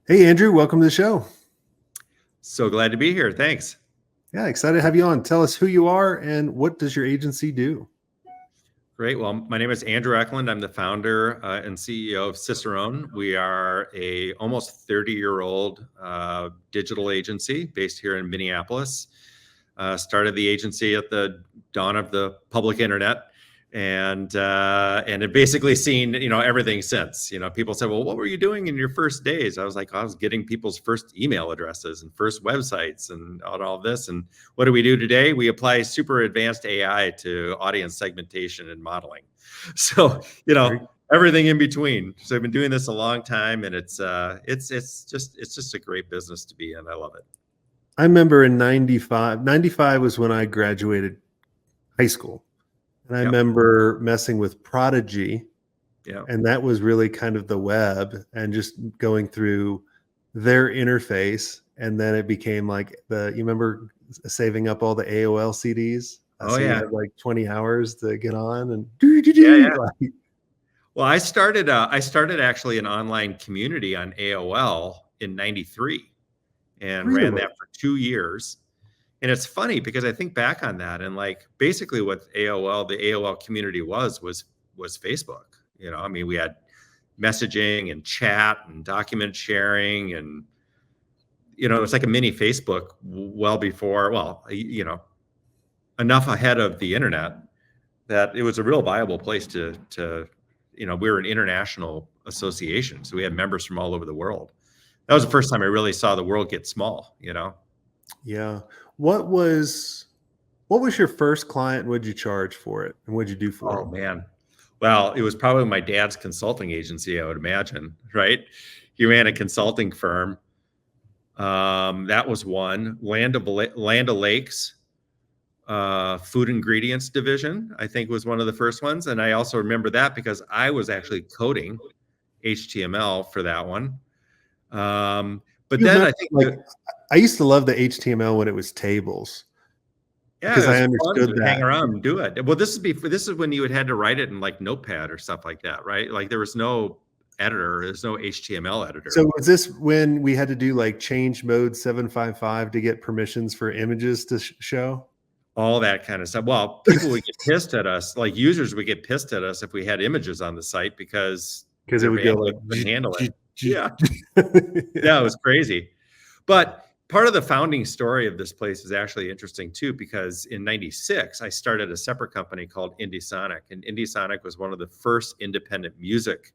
Hey, Andrew, welcome to the show. So glad to be here. Thanks. Yeah, excited to have you on. Tell us who you are and what does your agency do? Great. Well, my name is Andrew Eklund. I'm the founder and CEO of Ciceron. We are a almost 30-year-old digital agency based here in Minneapolis. Started the agency at the dawn of the public internet, and have basically seen everything since. People said, "Well, what were you doing in your first days?" I was like, "I was getting people's first email addresses and first websites and all this." And what do we do today? We apply super advanced AI to audience segmentation and modeling. So everything in between. So I've been doing this a long time, and it's just a great business to be in. I love it. I remember in 95, 95 was when I graduated high school. And I remember messing with Prodigy. Yeah. And that was really kind of the web and just going through their interface. And then it became like you remember saving up all the AOL CDs? Oh, so yeah. You had like 20 hours to get on and yeah. Well, I started actually an online community on AOL in '93 and ran that for 2 years. And it's funny because I think back on that, and like basically what the AOL community was Facebook. I mean, we had messaging and chat and document sharing, and it's like a mini Facebook well before, enough ahead of the internet that it was a real viable place to we were an international association, so we had members from all over the world. That was the first time I really saw the world get small. Yeah. What was your first client? What'd you charge for it, and what'd you do for it? Oh man, well, it was probably my dad's consulting agency, I would imagine. Right? He ran a consulting firm. That was one. Land O'Lakes food ingredients division, I think, was one of the first ones. And I also remember that because I was actually coding HTML for that one. But then I think I used to love the HTML when it was tables. Yeah, because I understood that. Hang around and do it. Well, this is when you had to write it in like Notepad or stuff like that, right? Like there was no editor, there's no HTML editor. So was this when we had to do like change mode 755 to get permissions for images to show? All that kind of stuff. Well, people would get pissed at us, like users would get pissed at us if we had images on the site because it would go like handle it. Yeah. Yeah, it was crazy. But part of the founding story of this place is actually interesting too, because in '96, I started a separate company called IndieSonic, and IndieSonic was one of the first independent music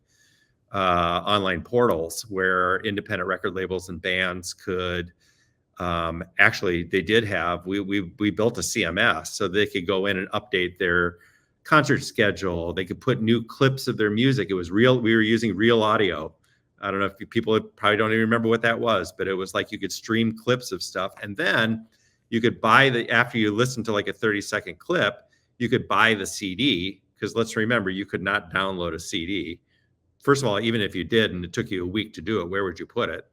online portals where independent record labels and bands could actually, they did have, we built a CMS so they could go in and update their concert schedule. They could put new clips of their music. It was real. We were using Real Audio. I don't know if people probably don't even remember what that was, but it was like you could stream clips of stuff. And then you could buy after you listen to like a 30-second clip, you could buy the CD, because let's remember, you could not download a CD. First of all, even if you did, and it took you a week to do it, where would you put it?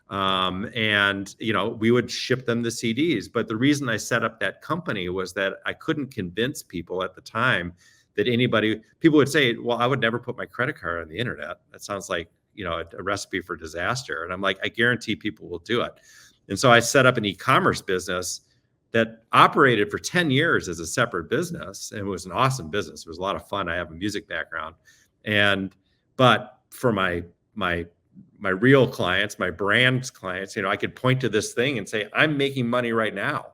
And we would ship them the CDs. But the reason I set up that company was that I couldn't convince people at the time that people would say, well, I would never put my credit card on the internet. That sounds like a recipe for disaster. And I'm like, I guarantee people will do it. And so I set up an e-commerce business that operated for 10 years as a separate business. And it was an awesome business. It was a lot of fun. I have a music background. But for my real clients, my brand's clients, I could point to this thing and say, I'm making money right now,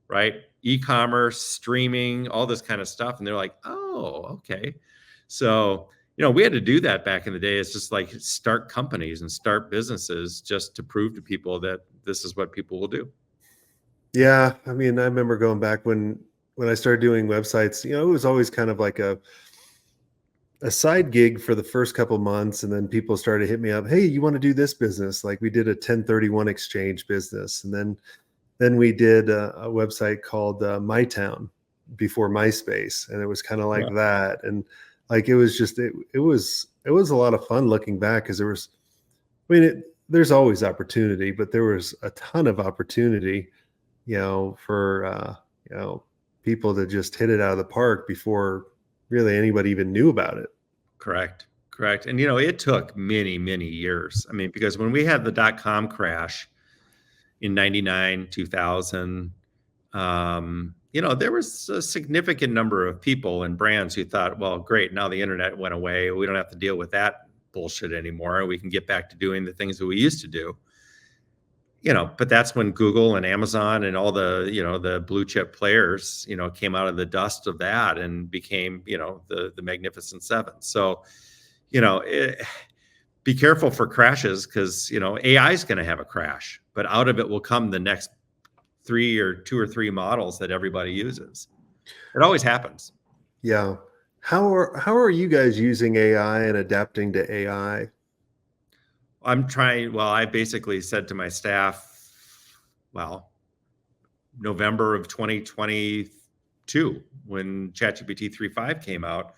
right? E-commerce, streaming, all this kind of stuff. And they're like, oh, okay. So, we had to do that back in the day. It's just like start companies and start businesses just to prove to people that this is what people will do. Yeah. I mean, I remember going back when I started doing websites, it was always kind of like a side gig for the first couple months. And then people started to hit me up. Hey, you want to do this business? Like we did a 1031 exchange business. And then we did a website called My Town before MySpace. And it was kind of like that. And like, it was just, it was a lot of fun looking back, because there's always opportunity, but there was a ton of opportunity, for, people to just hit it out of the park before really anybody even knew about it. Correct. Correct. And, you know, it took many, many years. I mean, because when we had the dot-com crash in 99, 2000, you know, there was a significant number of people and brands who thought, well, great, now the internet went away. We don't have to deal with that bullshit anymore. We can get back to doing the things that we used to do. You know, but that's when Google and Amazon and all the, you know, the blue chip players, you know, came out of the dust of that and became, you know, the Magnificent Seven. So, you know, be careful for crashes, because, you know, AI is going to have a crash, but out of it will come the next two or three models that everybody uses. It always happens. Yeah. How are you guys using AI and adapting to AI? I basically said to my staff, well, November of 2022, when ChatGPT 3.5 came out,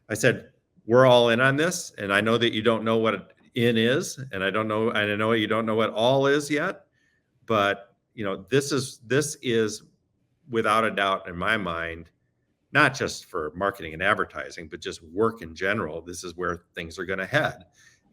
I said, we're all in on this. And I know that you don't know what in is, and I know you don't know what all is yet, but you know, this is without a doubt in my mind, not just for marketing and advertising, but just work in general. This is where things are going to head.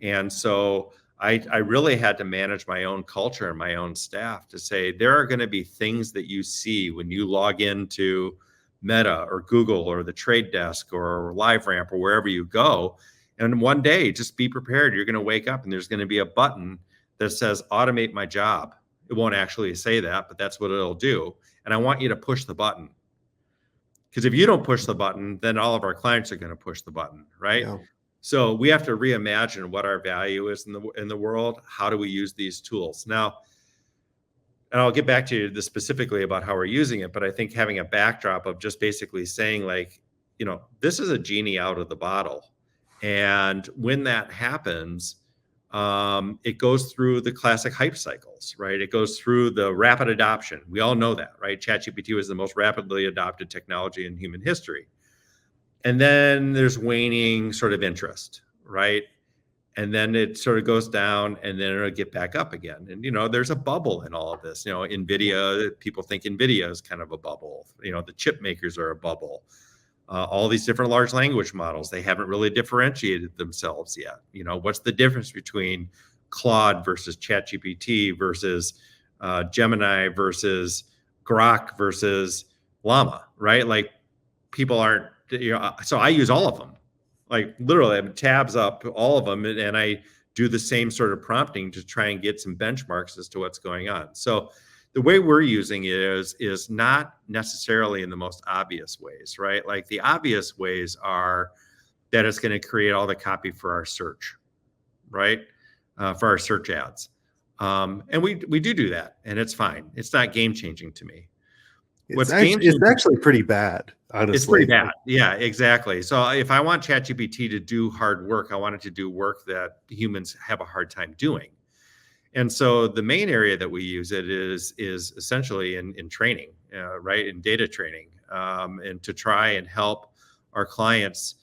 And so I really had to manage my own culture and my own staff to say, there are going to be things that you see when you log into Meta or Google or the Trade Desk or LiveRamp or wherever you go. And one day, just be prepared. You're going to wake up and there's going to be a button that says, automate my job. It won't actually say that, but that's what it'll do. And I want you to push the button. Because if you don't push the button, then all of our clients are going to push the button, right? Yeah. So we have to reimagine what our value is in the world. How do we use these tools now? And I'll get back to this specifically about how we're using it, but I think having a backdrop of just basically saying, like, you know, this is a genie out of the bottle, and when that happens, it goes through the classic hype cycles, right? It goes through the rapid adoption. We all know that, right? ChatGPT was the most rapidly adopted technology in human history. And then there's waning sort of interest, right? And then it sort of goes down, and then it'll get back up again. And, you know, there's a bubble in all of this. You know, NVIDIA, people think NVIDIA is kind of a bubble. You know, the chip makers are a bubble. All these different large language models, they haven't really differentiated themselves yet. You know, what's the difference between Claude versus ChatGPT versus Gemini versus Grok versus Llama, right? Like, people aren't, you know, so I use all of them. Like, literally, I have tabs up, all of them, and I do the same sort of prompting to try and get some benchmarks as to what's going on. So the way we're using it is not necessarily in the most obvious ways, right? Like, the obvious ways are that it's going to create all the copy for our search, right? For our search ads. And we do that, and it's fine. It's not game changing to me. It's actually pretty bad, honestly. It's pretty bad. Yeah, exactly. So if I want ChatGPT to do hard work, I want it to do work that humans have a hard time doing. And so the main area that we use it is essentially in training, right? In data training, and to try and help our clients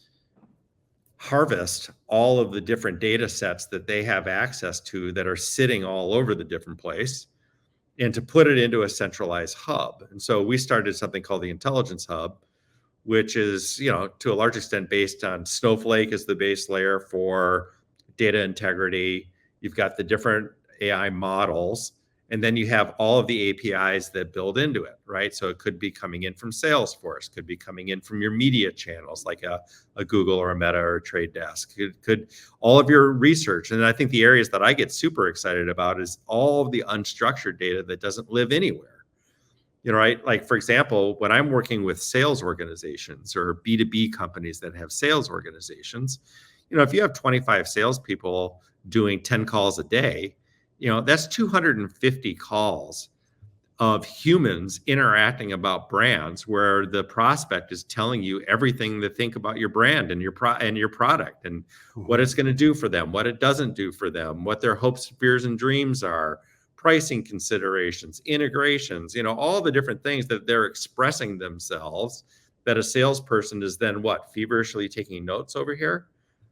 harvest all of the different data sets that they have access to that are sitting all over the different place, and to put it into a centralized hub. And so we started something called the Intelligence Hub, which is, you know, to a large extent based on Snowflake as the base layer for data integrity. You've got the different AI models, and then you have all of the APIs that build into it, right? So it could be coming in from Salesforce, could be coming in from your media channels like a Google or a Meta or a Trade Desk, could all of your research. And I think the areas that I get super excited about is all of the unstructured data that doesn't live anywhere. You know, right? Like, for example, when I'm working with sales organizations or B2B companies that have sales organizations, you know, if you have 25 salespeople doing 10 calls a day, you know, that's 250 calls of humans interacting about brands, where the prospect is telling you everything they think about your brand and your product, and what it's going to do for them, what it doesn't do for them, what their hopes, fears, and dreams are, pricing considerations, integrations, you know, all the different things that they're expressing themselves, that a salesperson is then feverishly taking notes over here,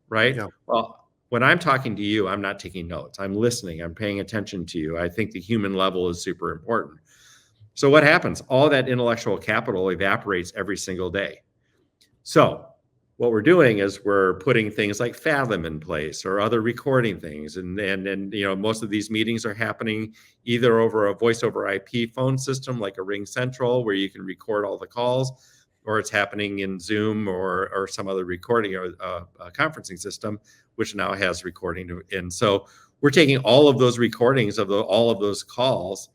right? Yeah. Well, when I'm talking to you, I'm not taking notes. I'm listening. I'm paying attention to you. I think the human level is super important. So what happens? All that intellectual capital evaporates every single day. So what we're doing is we're putting things like Fathom in place or other recording things. And most of these meetings are happening either over a voice over IP phone system, like a Ring Central, where you can record all the calls, or it's happening in Zoom or some other recording or a conferencing system, which now has recording. And so we're taking all of those recordings of all of those calls,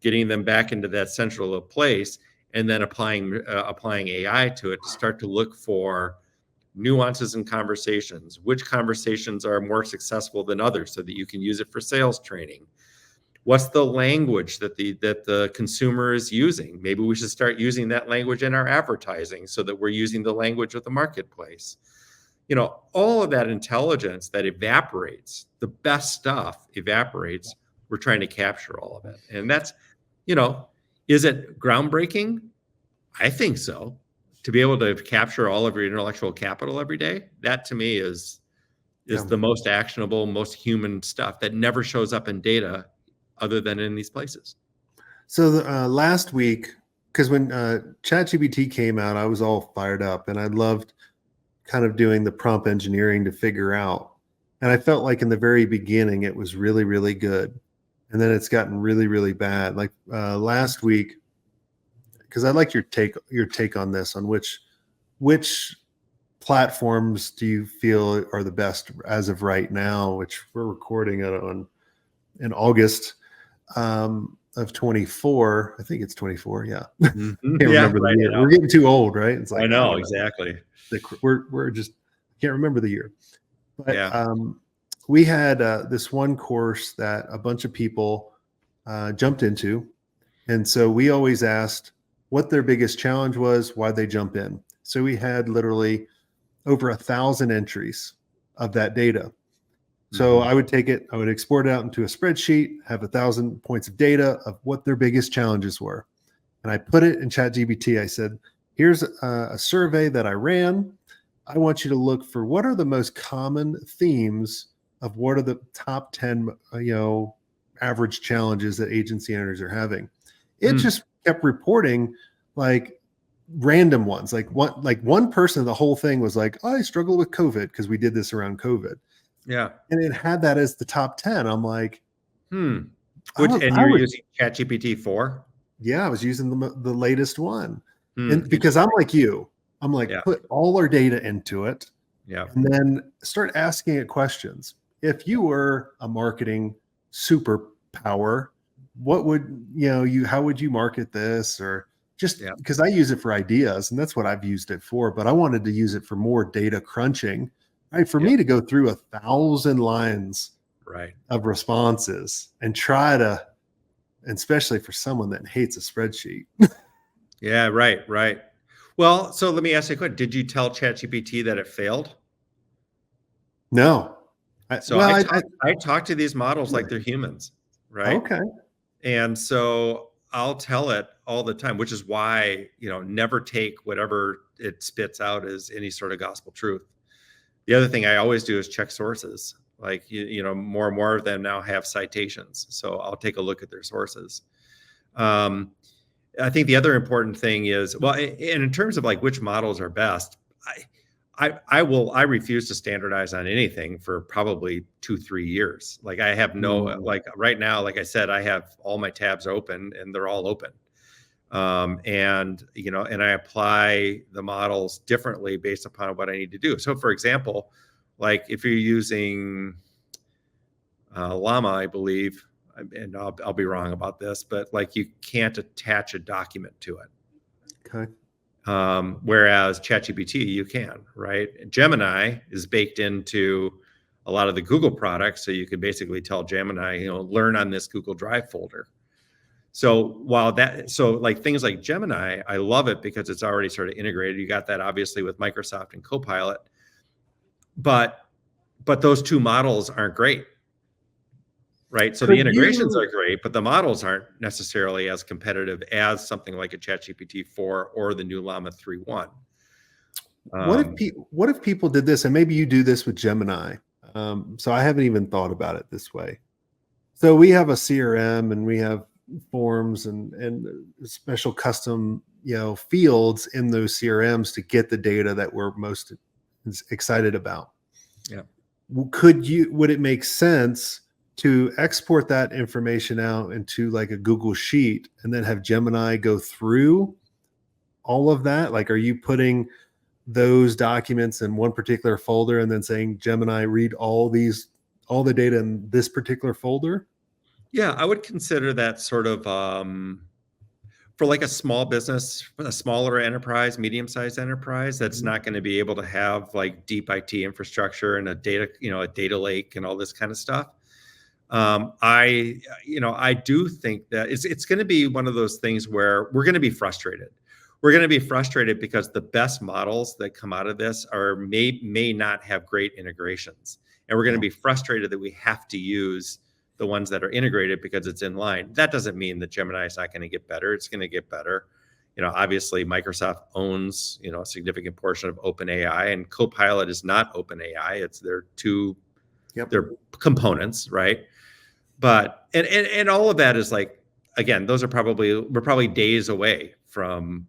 getting them back into that central place, and then applying AI to it to start to look for nuances in conversations, which conversations are more successful than others, so that you can use it for sales training. What's the language that the consumer is using? Maybe we should start using that language in our advertising so that we're using the language of the marketplace. All of that intelligence that evaporates, the best stuff evaporates. We're trying to capture all of it. And that's, is it groundbreaking? I think so. To be able to capture all of your intellectual capital every day, that to me is the most actionable, most human stuff that never shows up in data other than in these places. So last week, because when ChatGPT came out, I was all fired up, and I loved kind of doing the prompt engineering to figure out. And I felt like in the very beginning, it was really, really good. And then it's gotten really, really bad. Like last week, because I'd like your take on this, on which platforms do you feel are the best as of right now, which we're recording it on in August of 24. I think it's 24. Yeah. Mm-hmm. Can't remember the year. We're getting too old, right? It's like, I know, exactly. We're just can't remember the year. But we had this one course that a bunch of people jumped into. And so we always asked what their biggest challenge was, why they jump in. So we had literally over 1,000 entries of that data. So I would take it, I would export it out into a spreadsheet, have 1,000 points of data of what their biggest challenges were. And I put it in ChatGPT. I said, here's a survey that I ran. I want you to look for what are the most common themes of what are the top 10, average challenges that agency owners are having. It just kept reporting like random ones. Like one person, the whole thing was like, I struggle with COVID, because we did this around COVID. Yeah. And it had that as the top 10. I'm like, and you're using ChatGPT 4? Yeah, I was using the latest one. And because I'm like you, I'm like, put all our data into it. Yeah. And then start asking it questions. If you were a marketing superpower, what would, how would you market this? Or just because I use it for ideas, and that's what I've used it for, but I wanted to use it for more data crunching, right? For me to go through 1,000 lines of responses and try to, and especially for someone that hates a spreadsheet. Yeah, right. Well, so let me ask you a question. Did you tell ChatGPT that it failed? No. I talk to these models like they're humans, right? Okay. And so I'll tell it all the time, which is why, never take whatever it spits out as any sort of gospel truth. The other thing I always do is check sources. Like, more and more of them now have citations. So I'll take a look at their sources. I think the other important thing is, well, and in terms of like which models are best, I refuse to standardize on anything for probably 2-3 years. Like I have like right now, like I said, I have all my tabs open and they're all open. And I apply the models differently based upon what I need to do. So for example, like if you're using Llama, I believe, and I'll be wrong about this, but like you can't attach a document to it. Okay. Whereas ChatGPT, you can, right? Gemini is baked into a lot of the Google products. So you can basically tell Gemini, learn on this Google Drive folder. So like things like Gemini, I love it because it's already sort of integrated. You got that obviously with Microsoft and Copilot, but those two models aren't great. Right. So the integrations are great, but the models aren't necessarily as competitive as something like a ChatGPT 4 or the new Llama 3.1. What if people did this, and maybe you do this with Gemini? So I haven't even thought about it this way. So we have a CRM and we have forms and special custom, fields in those CRMs to get the data that we're most excited about. Yeah. Would it make sense to export that information out into like a Google Sheet and then have Gemini go through all of that? Like, are you putting those documents in one particular folder and then saying, Gemini, read all the data in this particular folder? Yeah, I would consider that sort of for like a small business, a smaller enterprise, medium-sized enterprise that's not going to be able to have like deep IT infrastructure and a data lake and all this kind of stuff. I do think that it's going to be one of those things where we're going to be frustrated. We're going to be frustrated because the best models that come out of this may not have great integrations, and we're going to be frustrated that we have to use the ones that are integrated because it's in line. That doesn't mean that Gemini is not going to get better. It's going to get better. Obviously Microsoft owns, a significant portion of OpenAI, and Copilot is not OpenAI. It's their two, their components, right? But, and all of that is like, again, we're probably days away from,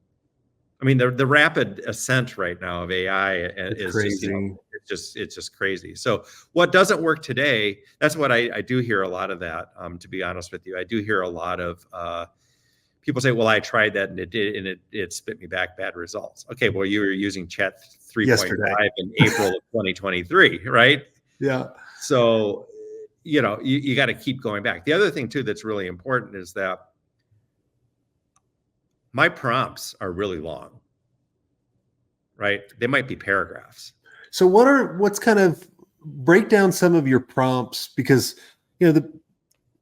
the rapid ascent right now of AI is crazy. It's just crazy. So what doesn't work today, that's what I do hear a lot of that. To be honest with you, I do hear a lot of people say, well, I tried that and it spit me back bad results. Okay, well, you were using Chat 3.5 in April of 2023, right? Yeah. So, you got to keep going back. The other thing too that's really important is that my prompts are really long, right? They might be paragraphs. So what's kind of break down some of your prompts, because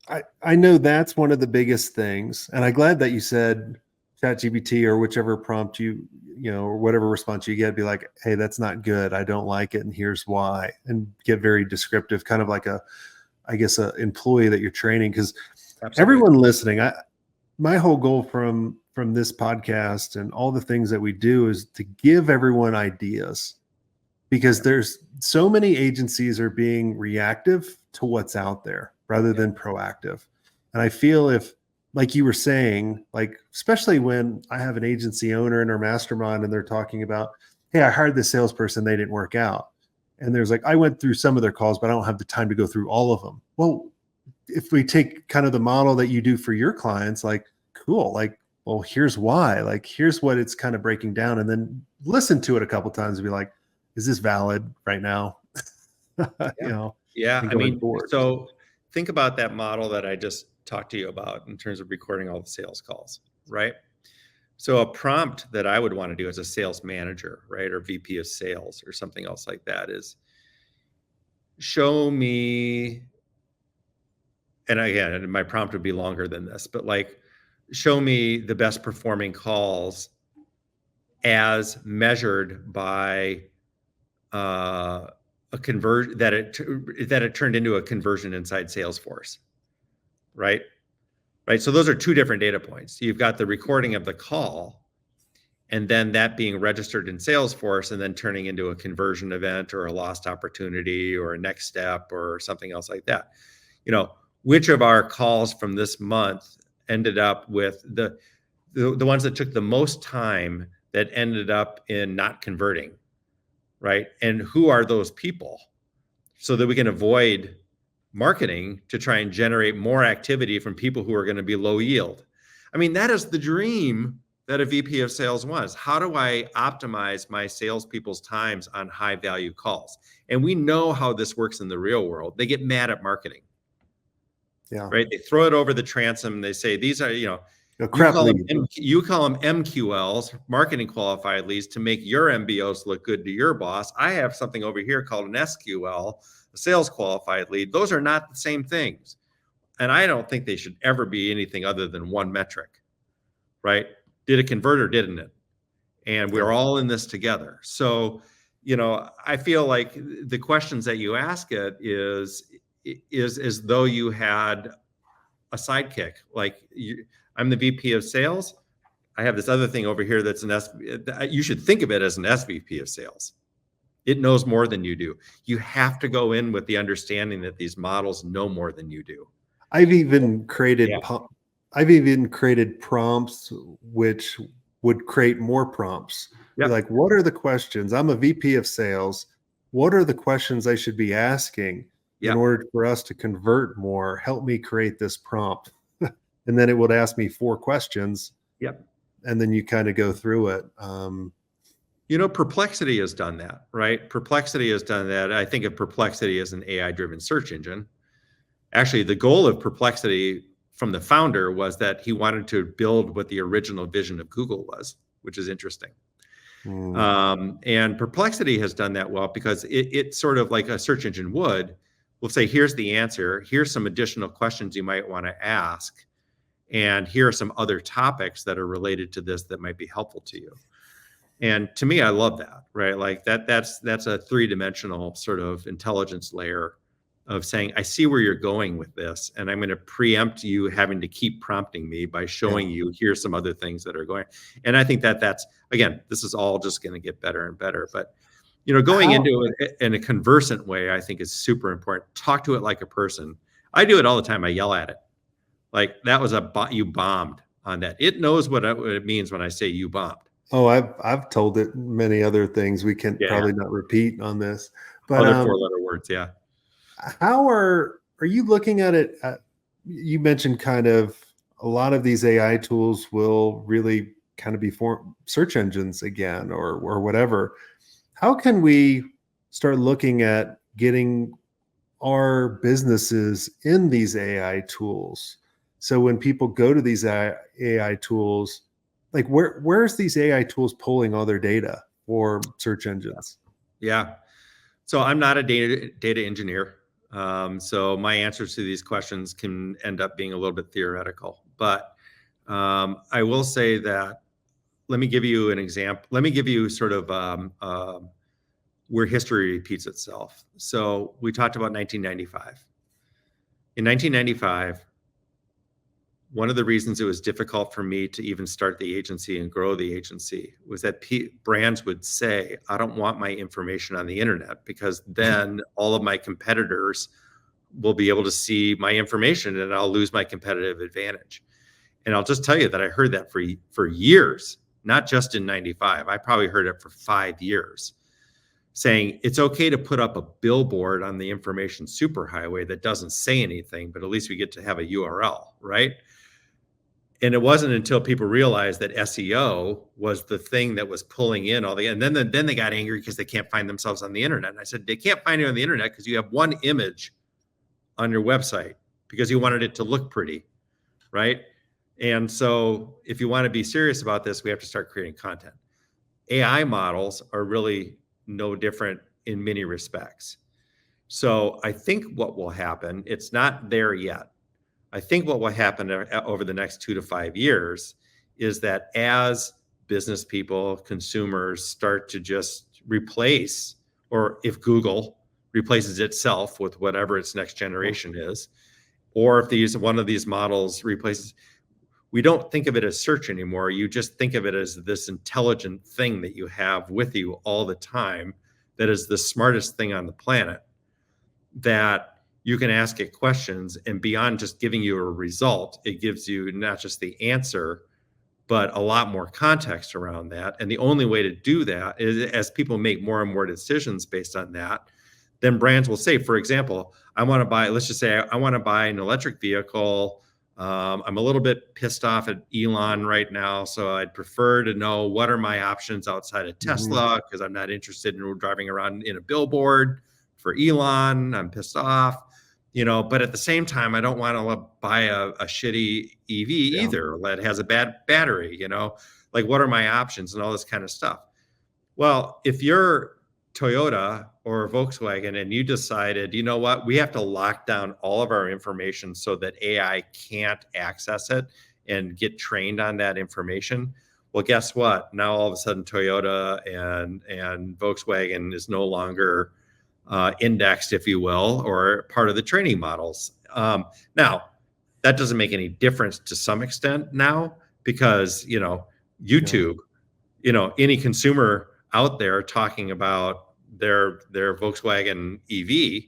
I know that's one of the biggest things, and I'm glad that you said ChatGPT or whichever prompt or whatever response you get, be like, hey, that's not good. I don't like it, and here's why, and get very descriptive, kind of like a employee that you're training, because everyone listening, my whole goal from this podcast and all the things that we do is to give everyone ideas, because there's so many agencies are being reactive to what's out there rather than proactive. And I feel if, like you were saying, like, especially when I have an agency owner in our mastermind and they're talking about, hey, I hired this salesperson, they didn't work out. And there's like, I went through some of their calls, but I don't have the time to go through all of them. Well, if we take kind of the model that you do for your clients, like, cool, like, well, here's why, like, here's what it's kind of breaking down, and then listen to it a couple times and be like, is this valid right now? Yeah. So think about that model that I just talked to you about in terms of recording all the sales calls, right? So a prompt that I would want to do as a sales manager, right, or VP of sales or something else like that is, show me, and again, my prompt would be longer than this, but like, show me the best performing calls as measured by a conversion that it turned into a conversion inside Salesforce, right? So those are two different data points. You've got the recording of the call, and then that being registered in Salesforce and then turning into a conversion event or a lost opportunity or a next step or something else like that. Which of our calls from this month ended up with the ones that took the most time that ended up in not converting, right? And who are those people, so that we can avoid marketing to try and generate more activity from people who are going to be low yield. That is the dream that a VP of sales wants. How do I optimize my salespeople's times on high value calls? And we know how this works in the real world. They get mad at marketing. Yeah. Right. They throw it over the transom. They say, these are, you call them MQLs, marketing qualified leads, to make your MBOs look good to your boss. I have something over here called an SQL, a sales qualified lead. Those are not the same things. And I don't think they should ever be anything other than one metric, right? Did it convert or didn't it? And we're all in this together. So, I feel like the questions that you ask it is as though you had a sidekick. Like, I'm the VP of sales. I have this other thing over here that's you should think of it as an SVP of sales. It knows more than you do. You have to go in with the understanding that these models know more than you do. I've even created prompts which would create more prompts. Be Yep. like, what are the questions? I'm a VP of sales. What are the questions I should be asking in Yep. order for us to convert more? Help me create this prompt. And then it would ask me 4 questions, Yep. and then you kind of go through it. Perplexity has done that, right? Perplexity has done that. I think of Perplexity as an AI-driven search engine. Actually, the goal of Perplexity from the founder was that he wanted to build what the original vision of Google was, which is interesting. And Perplexity has done that well because it's sort of like a search engine will say, here's the answer. Here's some additional questions you might want to ask. And here are some other topics that are related to this that might be helpful to you. And to me, I love that, right? Like that's a 3-dimensional sort of intelligence layer of saying, I see where you're going with this, and I'm going to preempt you having to keep prompting me by showing you here's some other things that are going. And I think that's, again, this is all just going to get better and better. But, going into it in a conversant way, I think is super important. Talk to it like a person. I do it all the time. I yell at it. Like, that was you bombed on that. It knows what it means when I say you bombed. Oh, I've told it many other things we can probably not repeat on this, but other 4-letter words. Yeah. How are you looking at it? You mentioned kind of a lot of these AI tools will really kind of be search engines again, or whatever. How can we start looking at getting our businesses in these AI tools? So when people go to these AI tools, like where's these AI tools pulling all their data for search engines? Yeah. So I'm not a data engineer. So my answers to these questions can end up being a little bit theoretical. But I will say that, let me give you an example. Let me give you sort of where history repeats itself. So we talked about 1995. In 1995, one of the reasons it was difficult for me to even start the agency and grow the agency was that brands would say, I don't want my information on the internet, because then all of my competitors will be able to see my information and I'll lose my competitive advantage. And I'll just tell you that I heard that for years, not just in 95. I probably heard it for 5 years, saying it's okay to put up a billboard on the information superhighway that doesn't say anything, but at least we get to have a URL, right? And it wasn't until people realized that SEO was the thing that was pulling in all and then they got angry because they can't find themselves on the internet. And I said, they can't find you on the internet because you have one image on your website because you wanted it to look pretty, right? And so if you want to be serious about this, we have to start creating content. AI models are really no different in many respects. So I think what will happen, it's not there yet. I think what will happen over the next 2 to 5 years is that as business people, consumers start to just replace, or if Google replaces itself with whatever its next generation is, or if one of these models replaces, we don't think of it as search anymore. You just think of it as this intelligent thing that you have with you all the time, that is the smartest thing on the planet, that you can ask it questions, and beyond just giving you a result, it gives you not just the answer, but a lot more context around that. And the only way to do that is, as people make more and more decisions based on that, then brands will say, for example, let's just say I want to buy an electric vehicle. I'm a little bit pissed off at Elon right now, so I'd prefer to know what are my options outside of Tesla, because I'm not interested in driving around in a billboard for Elon. I'm pissed off. But at the same time, I don't want to buy a shitty EV either that has a bad battery, like what are my options and all this kind of stuff. Well, if you're Toyota or Volkswagen and you decided, you know what, we have to lock down all of our information so that AI can't access it and get trained on that information. Well, guess what? Now all of a sudden Toyota and Volkswagen is no longer indexed, if you will, or part of the training models. Now, that doesn't make any difference to some extent now, because, YouTube, any consumer out there talking about their Volkswagen EV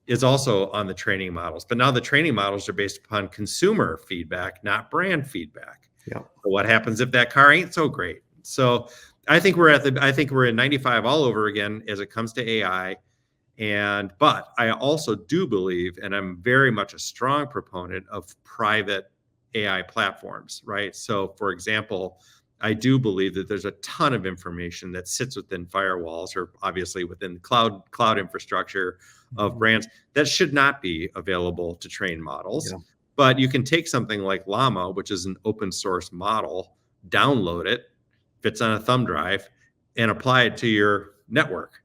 is also on the training models. But now the training models are based upon consumer feedback, not brand feedback. Yeah. So what happens if that car ain't so great? So I think we're in 95 all over again as it comes to AI. But I also do believe, and I'm very much a strong proponent of private AI platforms, right? So for example, I do believe that there's a ton of information that sits within firewalls or obviously within cloud infrastructure of brands that should not be available to train models. Yeah. But you can take something like Llama, which is an open source model, download it, fits on a thumb drive, and apply it to your network.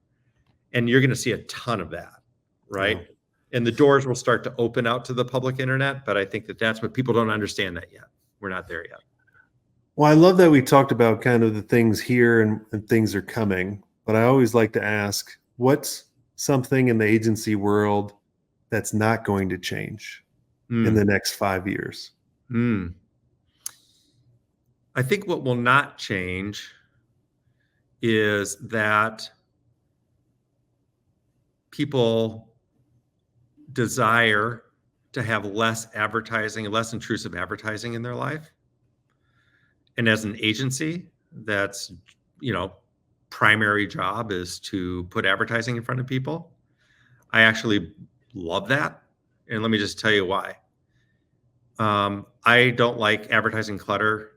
And you're going to see a ton of that, right? Yeah. And the doors will start to open out to the public internet. But I think that that's what people don't understand that yet. We're not there yet. Well, I love that we talked about kind of the things here and things are coming, but I always like to ask, what's something in the agency world that's not going to change in the next 5 years? I think what will not change is that people desire to have less advertising, less intrusive advertising in their life. And as an agency, that's, primary job is to put advertising in front of people. I actually love that. And let me just tell you why. I don't like advertising clutter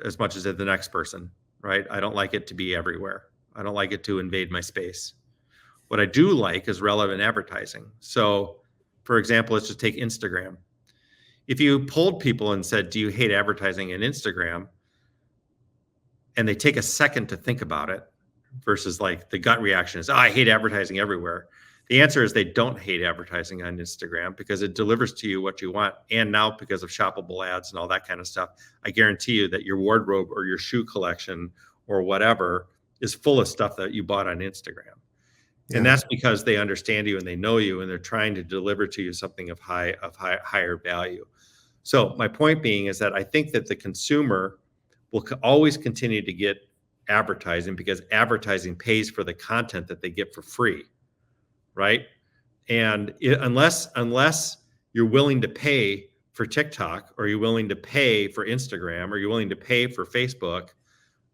as much as the next person, right? I don't like it to be everywhere. I don't like it to invade my space. What I do like is relevant advertising. So, for example, let's just take Instagram. If you polled people and said, do you hate advertising in Instagram? And they take a second to think about it versus like the gut reaction is, I hate advertising everywhere. The answer is they don't hate advertising on Instagram because it delivers to you what you want. And now because of shoppable ads and all that kind of stuff, I guarantee you that your wardrobe or your shoe collection or whatever is full of stuff that you bought on Instagram. Yeah. And that's because they understand you and they know you and they're trying to deliver to you something of higher value. So my point being is that I think that the consumer will always continue to get advertising because advertising pays for the content that they get for free, right? And unless you're willing to pay for TikTok or you're willing to pay for Instagram or you're willing to pay for Facebook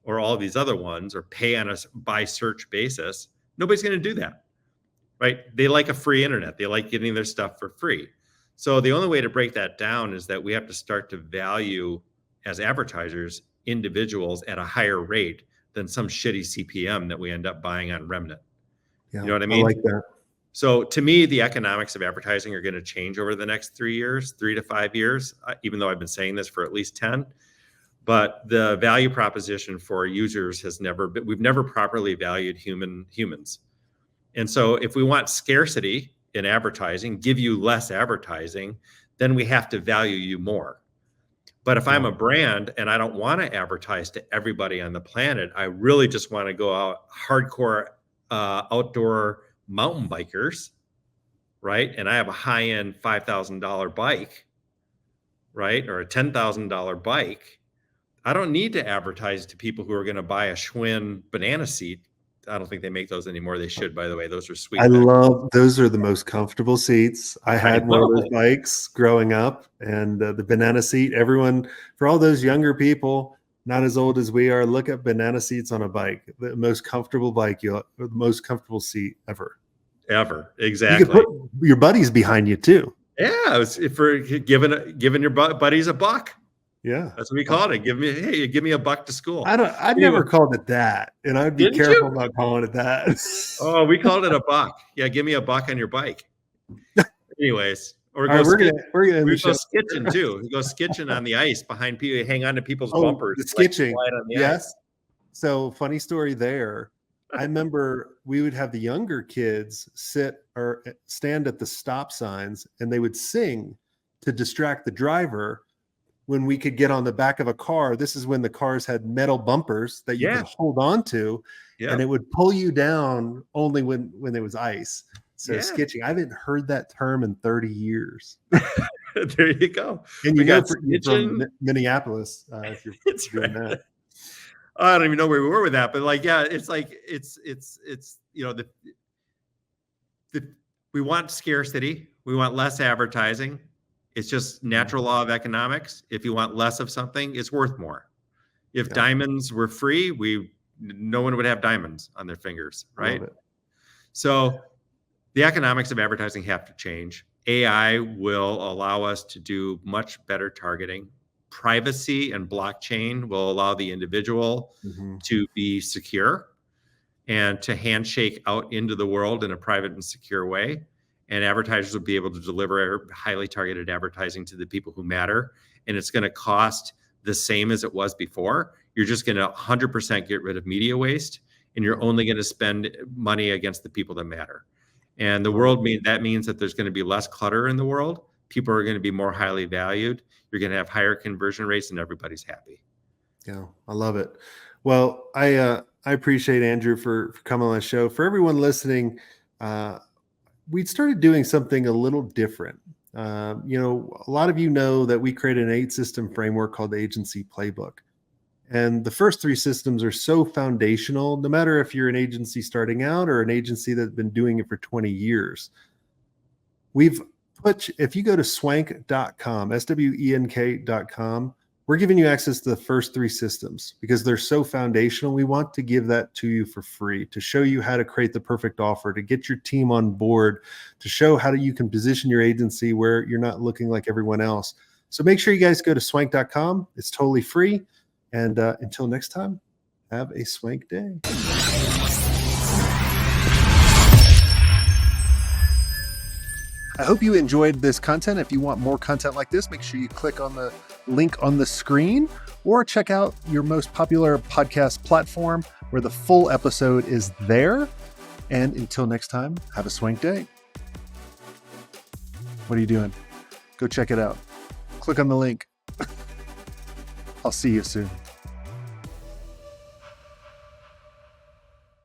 or all these other ones or pay on a by search basis, nobody's going to do that, right? They like a free internet. They like getting their stuff for free. So the only way to break that down is that we have to start to value as advertisers individuals at a higher rate than some shitty CPM that we end up buying on remnant. Yeah, you know what I mean? I like that. So to me, the economics of advertising are going to change over the next 3 to 5 years, even though I've been saying this for at least 10. But the value proposition for users has we've never properly valued humans. And so if we want scarcity in advertising, give you less advertising, then we have to value you more. But if I'm a brand and I don't want to advertise to everybody on the planet, I really just want to go out hardcore outdoor mountain bikers, right? And I have a high-end $5,000 bike, right? Or a $10,000 bike. I don't need to advertise to people who are going to buy a Schwinn banana seat. I don't think they make those anymore. They should, by the way. Those are sweet. I love those. Are the most comfortable seats. I had one of those bikes growing up, and the banana seat. Everyone, for all those younger people, not as old as we are, look at banana seats on a bike. The most comfortable bike, the most comfortable seat ever. Exactly. You could put your buddies behind you too. Yeah, it was for giving your buddies a buck. Yeah, that's what we called it. Give me $1 to school. I've never called it that, and I'd be careful about calling it that. Oh, we called it a buck. Yeah, give me $1 on your bike. Anyways, or we're gonna go skitching too. We go skitching on the ice behind people. Hang on to people's bumpers. The skitching. Yes. Ice. So funny story there. I remember we would have the younger kids sit or stand at the stop signs, and they would sing to distract the driver. When we could get on the back of a car, this is when the cars had metal bumpers that you could hold on to, and it would pull you down only when there was ice. So skitching, I haven't heard that term in 30 years. There you go. And you're from Minneapolis, if you're doing that. I don't even know where we were with that, but we want scarcity. We want less advertising. It's just natural law of economics. If you want less of something, it's worth more. If diamonds were free, no one would have diamonds on their fingers, right? So the economics of advertising have to change. AI will allow us to do much better targeting. Privacy and blockchain will allow the individual to be secure and to handshake out into the world in a private and secure way. And advertisers will be able to deliver highly targeted advertising to the people who matter. And it's going to cost the same as it was before. You're just going to 100% get rid of media waste, and you're only going to spend money against the people that matter. And the world means that there's going to be less clutter in the world. People are going to be more highly valued. You're going to have higher conversion rates, and everybody's happy. Yeah, I love it. Well, I appreciate Andrew for coming on the show. For everyone listening, we started doing something a little different. A lot of you know that we created an 8-system framework called the Agency Playbook. And the first 3 systems are so foundational, no matter if you're an agency starting out or an agency that's been doing it for 20 years. If you go to swank.com, SWENK.com, we're giving you access to the first 3 systems because they're so foundational. We want to give that to you for free, to show you how to create the perfect offer, to get your team on board, to show how you can position your agency where you're not looking like everyone else. So make sure you guys go to swank.com. It's totally free. And until next time, have a swank day. I hope you enjoyed this content. If you want more content like this, make sure you click on the link on the screen or check out your most popular podcast platform where the full episode is there. And until next time, have a swank day. What are you doing? Go check it out. Click on the link. I'll see you soon.